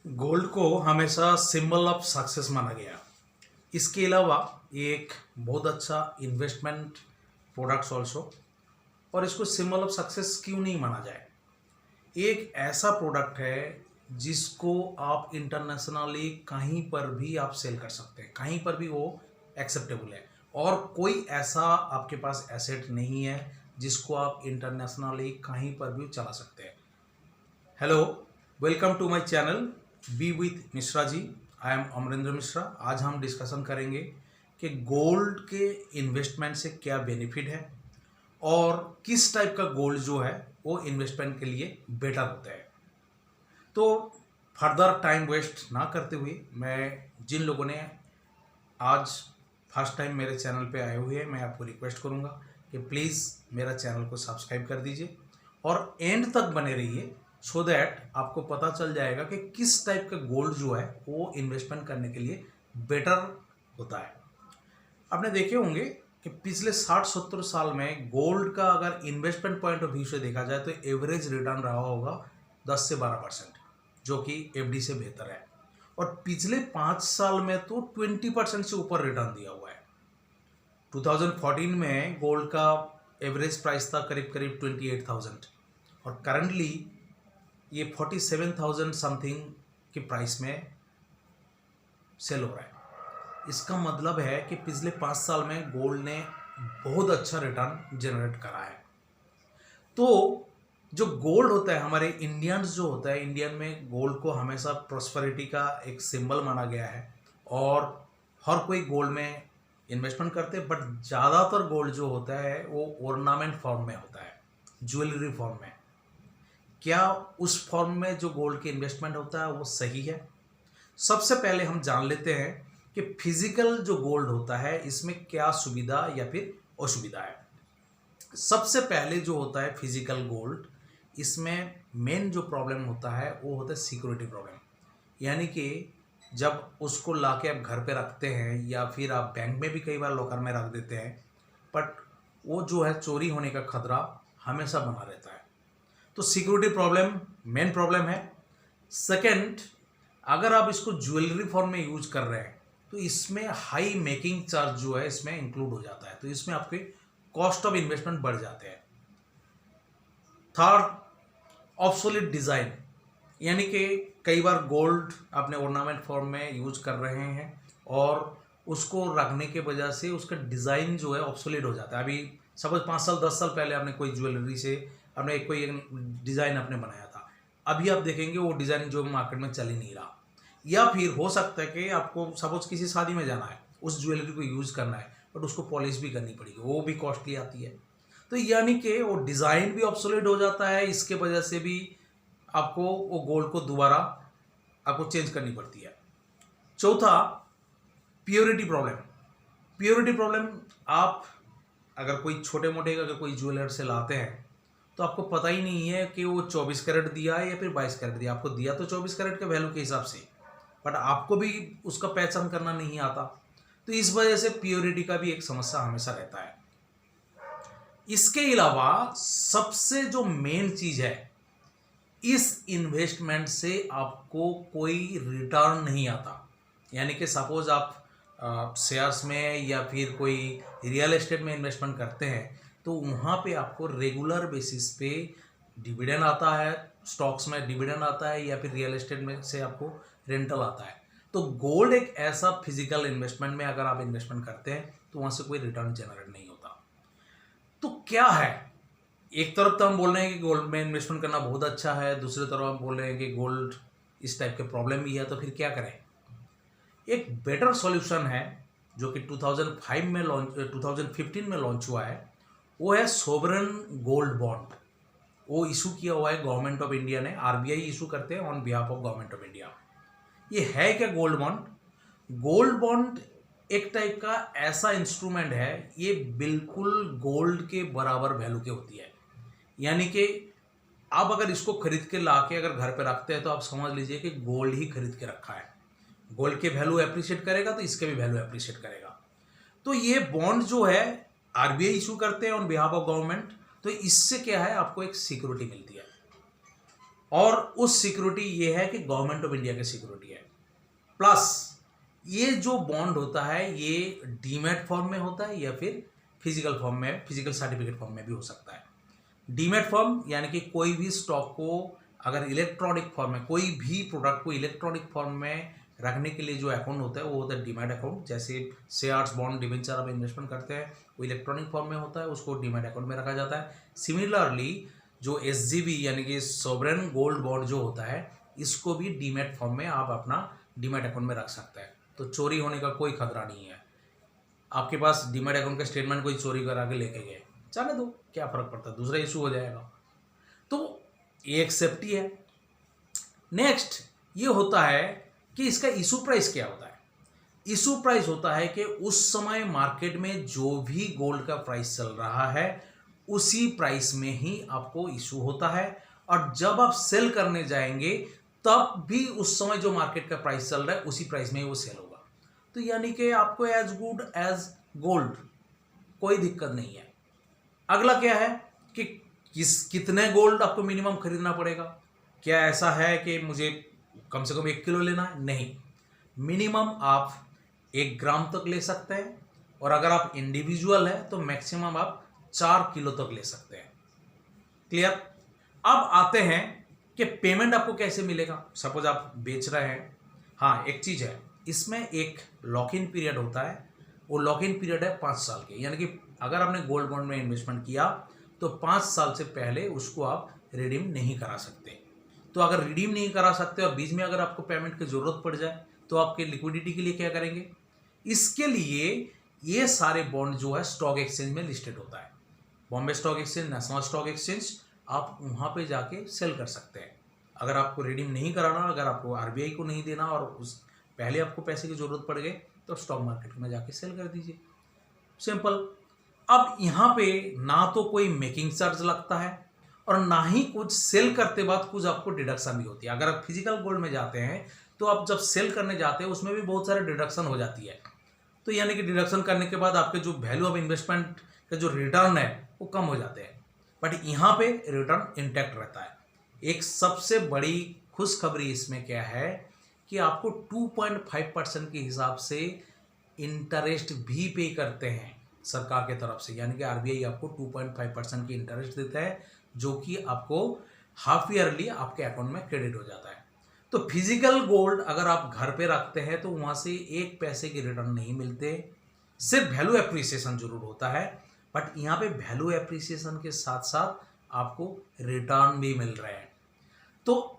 Gold को हमेशा symbol of success माना गया। इसके अलावा ये एक बहुत अच्छा इन्वेस्टमेंट प्रोडक्ट्स ऑल्सो। और इसको सिंबल ऑफ सक्सेस क्यों नहीं माना जाए? एक ऐसा प्रोडक्ट है जिसको आप इंटरनेशनली कहीं पर भी आप सेल कर सकते हैं, कहीं पर भी वो एक्सेप्टेबल है। और कोई ऐसा आपके पास एसेट नहीं है जिसको आप इंटरनेशनली कहीं पर भी चला सकते हैं। Hello, welcome to my channel be with Mishra ji. I am Amrendra Mishra. आज हम डिस्कशन करेंगे कि गोल्ड के इन्वेस्टमेंट से क्या बेनिफिट है और किस टाइप का गोल्ड जो है वो इन्वेस्टमेंट के लिए बेटर होता है। तो फर्दर टाइम वेस्ट ना करते हुए मैं जिन लोगों ने आज फर्स्ट टाइम मेरे चैनल पे आए हुए हैं, मैं आपको रिक्वेस्ट करूंगा कि प्लीज़ मेरा चैनल को सब्सक्राइब कर दीजिए और एंड तक बने रहिए, सो दैट आपको पता चल जाएगा कि किस टाइप का गोल्ड जो है वो इन्वेस्टमेंट करने के लिए बेटर होता है। आपने देखे होंगे कि पिछले 60-70 साल में गोल्ड का अगर इन्वेस्टमेंट पॉइंट ऑफ व्यू से देखा जाए तो एवरेज रिटर्न रहा होगा 10 से 12%, जो कि एफडी से बेहतर है। और पिछले 5 साल में तो 20% से ऊपर रिटर्न दिया हुआ है। 2014 में गोल्ड का एवरेज प्राइस था करीब करीब 28,000 और करंटली ये 47,000 समथिंग की प्राइस में सेल हो रहा है। इसका मतलब है कि पिछले 5 साल में गोल्ड ने बहुत अच्छा रिटर्न जनरेट करा है। तो जो गोल्ड होता है, हमारे इंडियंस जो होता है, इंडियन में गोल्ड को हमेशा प्रॉस्पेरिटी का एक सिंबल माना गया है और हर कोई गोल्ड में इन्वेस्टमेंट करते हैं। बट ज़्यादातर गोल्ड जो होता है वो ऑर्नामेंट फॉर्म में होता है, ज्वेलरी फॉर्म में। क्या उस फॉर्म में जो गोल्ड की इन्वेस्टमेंट होता है वो सही है? सबसे पहले हम जान लेते हैं कि फिजिकल जो गोल्ड होता है इसमें क्या सुविधा या फिर असुविधा है। सबसे पहले जो होता है फिजिकल गोल्ड, इसमें मेन जो प्रॉब्लम होता है वो होता है सिक्योरिटी प्रॉब्लम। यानी कि जब उसको लाके आप घर पे रखते हैं या फिर आप बैंक में भी कई बार लॉकर में रख देते हैं, बट वो जो है चोरी होने का खतरा हमेशा बना रहता है। तो सिक्योरिटी प्रॉब्लम मेन प्रॉब्लम है। सेकंड, अगर आप इसको ज्वेलरी फॉर्म में यूज कर रहे हैं तो इसमें हाई मेकिंग चार्ज जो है इसमें इंक्लूड हो जाता है, तो इसमें आपके कॉस्ट ऑफ इन्वेस्टमेंट बढ़ जाते हैं। थर्ड, ऑब्सोलीट डिज़ाइन, यानी कि कई बार गोल्ड अपने ऑर्नामेंट फॉर्म में यूज कर रहे हैं और उसको रखने के वजह से उसका डिज़ाइन जो है ऑब्सोलीट हो जाता है। अभी सपोज 5 साल 10 साल पहले आपने कोई ज्वेलरी से आपने कोई डिज़ाइन आपने बनाया था, अभी आप देखेंगे वो डिज़ाइन जो मार्केट में चल ही नहीं रहा। या फिर हो सकता है कि आपको सपोज किसी शादी में जाना है, उस ज्वेलरी को यूज़ करना है, बट उसको पॉलिश भी करनी पड़ेगी, वो भी कॉस्टली आती है। तो यानी कि वो डिज़ाइन भी ऑब्सोलेट हो जाता है, इसके वजह से भी आपको वो गोल्ड को दोबारा आपको चेंज करनी पड़ती है। चौथा, प्योरिटी प्रॉब्लम। प्योरिटी प्रॉब्लम, आप अगर कोई छोटे मोटे अगर कोई ज्वेलर से लाते हैं तो आपको पता ही नहीं है कि वो 24 कैरेट दिया है या फिर 22 कैरेट दिया। आपको दिया तो 24 कैरेट के वैल्यू के हिसाब से, बट आपको भी उसका पहचान करना नहीं आता। तो इस वजह से प्योरिटी का भी एक समस्या हमेशा रहता है। इसके अलावा सबसे जो मेन चीज है, इस इन्वेस्टमेंट से आपको कोई रिटर्न नहीं आता। यानी कि सपोज आप शेयर्स में या फिर कोई रियल एस्टेट में इन्वेस्टमेंट करते हैं तो वहाँ पे आपको रेगुलर बेसिस पे डिविडेंड आता है, स्टॉक्स में डिविडेंड आता है या फिर रियल एस्टेट में से आपको रेंटल आता है। तो गोल्ड एक ऐसा फिजिकल इन्वेस्टमेंट में अगर आप इन्वेस्टमेंट करते हैं तो वहाँ से कोई रिटर्न जनरेट नहीं होता। तो क्या है, एक तरफ तो हम बोल रहे हैं कि गोल्ड में इन्वेस्टमेंट करना बहुत अच्छा है, दूसरी तरफ हम बोल रहे हैं कि गोल्ड इस टाइप के प्रॉब्लम भी है, तो फिर क्या करें? एक बेटर सॉल्यूशन है जो कि 2015 में लॉन्च हुआ है, वो है सोवरेन गोल्ड बॉन्ड। वो इशू किया हुआ है गवर्नमेंट ऑफ इंडिया ने, आरबीआई इशू करते हैं on behalf of government of India. ये है क्या गोल्ड बॉन्ड? गोल्ड बॉन्ड एक टाइप का ऐसा इंस्ट्रूमेंट है, ये बिल्कुल गोल्ड के बराबर वैल्यू के होती है। यानी कि आप अगर इसको खरीद के ला के अगर घर पे रखते हैं तो आप समझ लीजिए कि गोल्ड ही खरीद के रखा है। गोल्ड के वैल्यू एप्रिशिएट करेगा तो इसके भी वैल्यू एप्रिशिएट करेगा। तो ये बॉन्ड जो है आरबीआई इशू करते हैं ऑन बिहाफ ऑफ गवर्नमेंट, तो इससे क्या है, आपको एक सिक्योरिटी मिलती है। और उस सिक्योरिटी ये है कि गवर्नमेंट ऑफ इंडिया की सिक्योरिटी है। प्लस ये जो बॉन्ड होता है ये डीमैट फॉर्म में होता है या फिर फिजिकल फॉर्म में, फिजिकल सर्टिफिकेट फॉर्म में भी हो सकता है। डीमैट फॉर्म यानी कि कोई भी स्टॉक को अगर इलेक्ट्रॉनिक फॉर्म में, कोई भी प्रोडक्ट को इलेक्ट्रॉनिक फॉर्म में रखने के लिए जो अकाउंट होता है वो होता है डीमैट अकाउंट। जैसे शेयर्स, बॉन्ड, डिबेंचर आप इन्वेस्टमेंट करते हैं वो इलेक्ट्रॉनिक फॉर्म में होता है, उसको डीमैट अकाउंट में रखा जाता है। सिमिलरली जो SGB यानी कि सॉवरेन गोल्ड बॉन्ड जो होता है इसको भी डीमैट फॉर्म में आप अपना डीमैट अकाउंट में रख सकते हैं। तो चोरी होने का कोई खतरा नहीं है। आपके पास डीमैट अकाउंट का स्टेटमेंट कोई चोरी करा के लेके गए, जाने दो, क्या फर्क पड़ता है, दूसरा इशू हो जाएगा। तो ये एक सेफ्टी है। नेक्स्ट ये होता है कि इसका इशू प्राइस क्या होता है। इशू प्राइस होता है कि उस समय मार्केट में जो भी गोल्ड का प्राइस चल रहा है उसी प्राइस में ही आपको इशू होता है, और जब आप सेल करने जाएंगे तब भी उस समय जो मार्केट का प्राइस चल रहा है उसी प्राइस में ही वो सेल होगा। तो यानी कि आपको एज गुड एज गोल्ड, कोई दिक्कत नहीं है। अगला क्या है कि कितने गोल्ड आपको मिनिमम खरीदना पड़ेगा। क्या ऐसा है कि मुझे कम से कम 1 किलो लेना है? नहीं, मिनिमम आप 1 ग्राम तक ले सकते हैं, और अगर आप इंडिविजुअल है तो मैक्सिमम आप 4 किलो तक ले सकते हैं। क्लियर। अब आते हैं कि पेमेंट आपको कैसे मिलेगा। सपोज आप बेच रहे हैं, हाँ एक चीज है, इसमें एक लॉक इन पीरियड होता है। वो लॉक इन पीरियड है 5 साल के, यानी कि अगर आपने गोल्ड बॉन्ड में इन्वेस्टमेंट किया तो 5 साल से पहले उसको आप रिडीम नहीं करा सकते। तो अगर रिडीम नहीं करा सकते और बीच में अगर आपको पेमेंट की जरूरत पड़ जाए तो आपके लिक्विडिटी के लिए क्या करेंगे। इसके लिए ये सारे बॉन्ड जो है स्टॉक एक्सचेंज में लिस्टेड होता है, Bombay stock exchange, national stock exchange. आप वहाँ पे जाके सेल कर सकते हैं। अगर आपको रिडीम नहीं कराना, अगर आपको RBI को नहीं देना और उस पहले आपको पैसे की जरूरत पड़ गई तो स्टॉक मार्केट में जाके सेल कर दीजिए, सिंपल। अब यहाँ पे ना तो कोई मेकिंग चार्ज लगता है और ना ही कुछ सेल करते बाद कुछ आपको डिडक्शन भी होती है। अगर आप फिजिकल गोल्ड में जाते हैं तो आप जब सेल करने जाते हैं उसमें भी बहुत सारे डिडक्शन हो जाती है। तो यानी कि डिडक्शन करने के बाद आपके जो वैल्यू ऑफ इन्वेस्टमेंट का जो रिटर्न है वो कम हो जाते हैं, बट यहाँ पे रिटर्न इंटैक्ट रहता है। एक सबसे बड़ी खुशखबरी इसमें क्या है कि आपको 2.5% के हिसाब से इंटरेस्ट भी पे करते हैं सरकार के तरफ से, यानी कि RBI आपको 2.5% की इंटरेस्ट देता है, जो कि आपको हाफ ईयरली आपके अकाउंट में क्रेडिट हो जाता है। तो फिजिकल गोल्ड अगर आप घर पे रखते हैं तो वहाँ से 1 पैसे के रिटर्न नहीं मिलते, सिर्फ वैल्यू एप्रिसिएशन जरूर होता है, बट यहाँ पे वैल्यू एप्रिसिएशन के साथ साथ आपको रिटर्न भी मिल रहे हैं। तो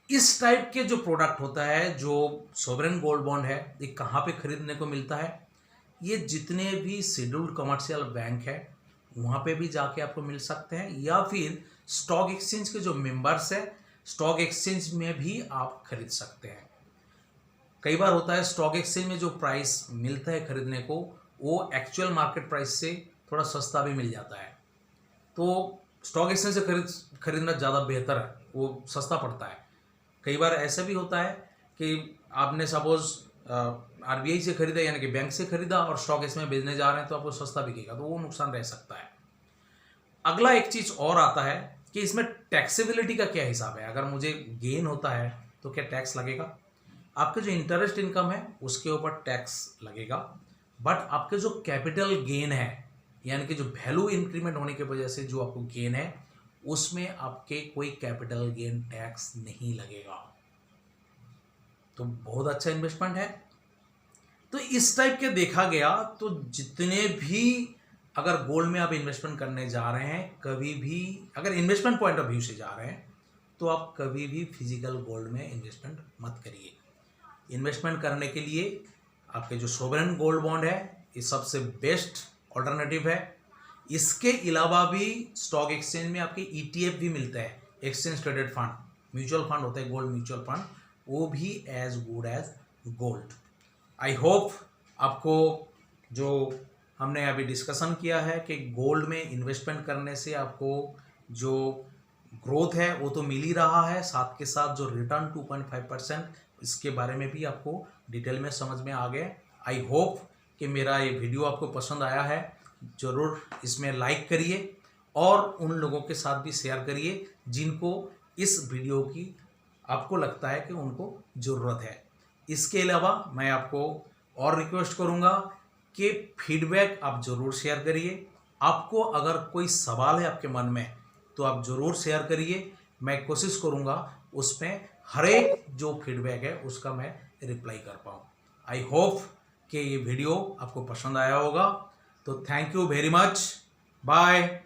इस टाइप के जो प्रोडक्ट होता है, जो सॉवरेन गोल्ड बॉन्ड है, ये कहाँ पे खरीदने को मिलता है। ये जितने भी शेड्यूल्ड कमर्शियल बैंक है वहाँ पे भी जाके आपको मिल सकते हैं, या फिर स्टॉक एक्सचेंज के जो मेंबर्स है स्टॉक एक्सचेंज में भी आप खरीद सकते हैं। कई बार होता है स्टॉक एक्सचेंज में जो प्राइस मिलता है खरीदने को वो एक्चुअल मार्केट प्राइस से थोड़ा सस्ता भी मिल जाता है, तो स्टॉक एक्सचेंज से खरीदना ज़्यादा बेहतर है, वो सस्ता पड़ता है। कई बार ऐसा भी होता है कि आपने सपोज RBI से खरीदा, यानी कि बैंक से खरीदा, और स्टॉक एक्सचेंज में बेचने जा रहे हैं तो आपको सस्ता बिकेगा, तो वो नुकसान रह सकता है। अगला एक चीज़ और आता है कि इसमें टैक्सेबिलिटी का क्या हिसाब है। अगर मुझे गेन होता है तो क्या टैक्स लगेगा। आपके जो इंटरेस्ट इनकम है उसके ऊपर टैक्स लगेगा, बट आपके जो कैपिटल गेन है, यानी कि जो वैल्यू इंक्रीमेंट होने की वजह से जो आपको गेन है, उसमें आपके कोई कैपिटल गेन टैक्स नहीं लगेगा। तो बहुत अच्छा इन्वेस्टमेंट है। तो इस टाइप के देखा गया तो जितने भी अगर गोल्ड में आप इन्वेस्टमेंट करने जा रहे हैं, कभी भी अगर इन्वेस्टमेंट पॉइंट ऑफ व्यू से जा रहे हैं तो आप कभी भी फिजिकल गोल्ड में इन्वेस्टमेंट मत करिए। इन्वेस्टमेंट करने के लिए आपके जो सोवरेन गोल्ड बॉन्ड है ये सबसे बेस्ट ऑल्टरनेटिव है। इसके अलावा भी स्टॉक एक्सचेंज में आपके ETF भी मिलते हैं, exchange traded fund, mutual fund होते हैं, गोल्ड म्यूचुअल फंड, वो भी as good as gold. I hope आपको जो हमने अभी डिस्कशन किया है कि गोल्ड में इन्वेस्टमेंट करने से आपको जो ग्रोथ है वो तो मिल ही रहा है, साथ के साथ जो रिटर्न 2.5% इसके बारे में भी आपको डिटेल में समझ में आ गया। आई होप कि मेरा ये वीडियो आपको पसंद आया है। ज़रूर इसमें लाइक करिए और उन लोगों के साथ भी शेयर करिए जिनको इस वीडियो की आपको लगता है कि उनको ज़रूरत है। इसके अलावा मैं आपको और रिक्वेस्ट करूँगा कि फीडबैक आप ज़रूर शेयर करिए। आपको अगर कोई सवाल है आपके मन में तो आप ज़रूर शेयर करिए। मैं कोशिश करूँगा उसमें हर एक जो फीडबैक है उसका मैं रिप्लाई कर पाऊँ। आई होप कि ये वीडियो आपको पसंद आया होगा। तो thank you very much. Bye.